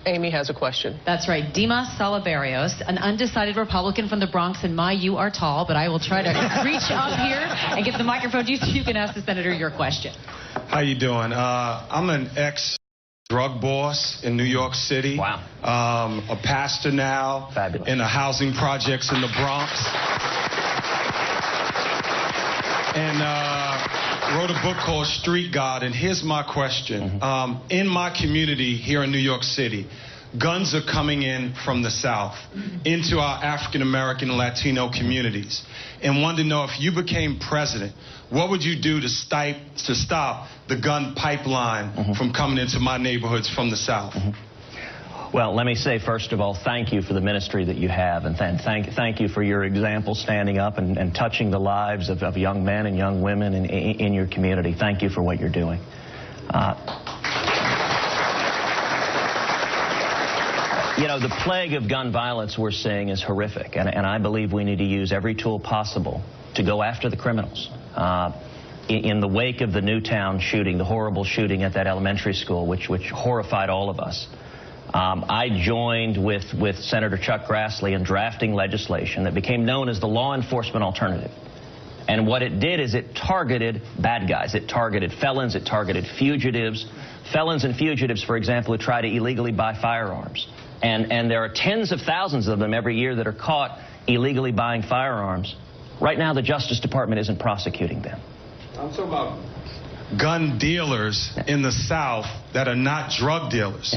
Amy has a question. That's right. Dimas Salaberrios, an undecided Republican from the Bronx, and you are tall, but I will try to reach up here and get the microphone to you so you can ask the senator your question. How you doing? I'm an ex-drug boss in New York City. Wow. A pastor now. Fabulous. In the housing projects in the Bronx. And wrote a book called Street God, and here's my question. In my community here in New York City, guns are coming in from the South into our African-American and Latino communities. And wanted to know, if you became president, what would you do to stop the gun pipeline from coming into my neighborhoods from the South? Well, let me say, first of all, thank you for the ministry that you have, and thank you for your example, standing up and touching the lives of young men and young women in your community. Thank you for what you're doing. You know, the plague of gun violence we're seeing is horrific, and I believe we need to use every tool possible to go after the criminals. In the wake of the Newtown shooting, the horrible shooting at that elementary school, which horrified all of us, I joined with Senator Chuck Grassley in drafting legislation that became known as the law enforcement alternative. And what it did is it targeted bad guys. It targeted felons. It targeted fugitives. Felons and fugitives, for example, who try to illegally buy firearms. And there are tens of thousands of them every year that are caught illegally buying firearms. Right now, the Justice Department isn't prosecuting them. I'm talking about gun dealers in the South that are not drug dealers.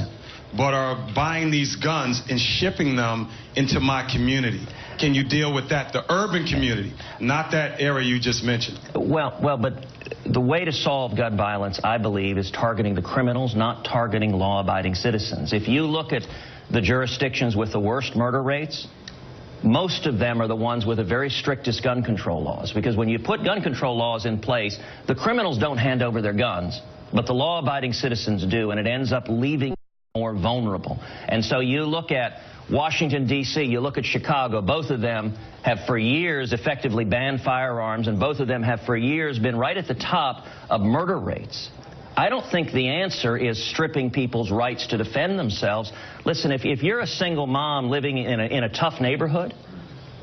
But are buying these guns and shipping them into my community. Can you deal with that? The urban community, not that area you just mentioned. Well, but the way to solve gun violence, I believe, is targeting the criminals, not targeting law-abiding citizens. If you look at the jurisdictions with the worst murder rates, most of them are the ones with the very strictest gun control laws. Because when you put gun control laws in place, the criminals don't hand over their guns, but the law-abiding citizens do, and it ends up leaving more vulnerable. And so you look at Washington, D.C., you look at Chicago, both of them have for years effectively banned firearms, and both of them have for years been right at the top of murder rates. I don't think the answer is stripping people's rights to defend themselves. Listen, if you're a single mom living in a tough neighborhood,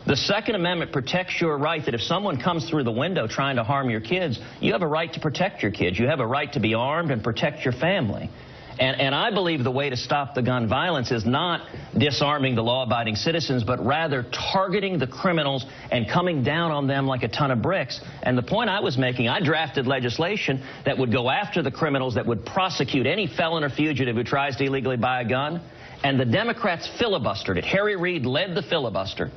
the Second Amendment protects your right that if someone comes through the window trying to harm your kids, you have a right to protect your kids. You have a right to be armed and protect your family. And I believe the way to stop the gun violence is not disarming the law-abiding citizens, but rather targeting the criminals and coming down on them like a ton of bricks. And the point I was making, I drafted legislation that would go after the criminals, that would prosecute any felon or fugitive who tries to illegally buy a gun. And the Democrats filibustered it. Harry Reid led the filibuster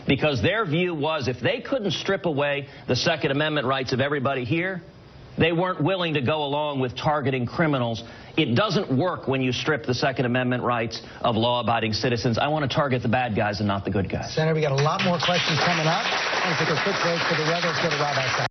because their view was if they couldn't strip away the Second Amendment rights of everybody here, they weren't willing to go along with targeting criminals. It doesn't work when you strip the Second Amendment rights of law-abiding citizens. I want to target the bad guys and not the good guys. Senator, we got a lot more questions coming up. I'm going to take a quick break for the weather. Let's go to Rob outside.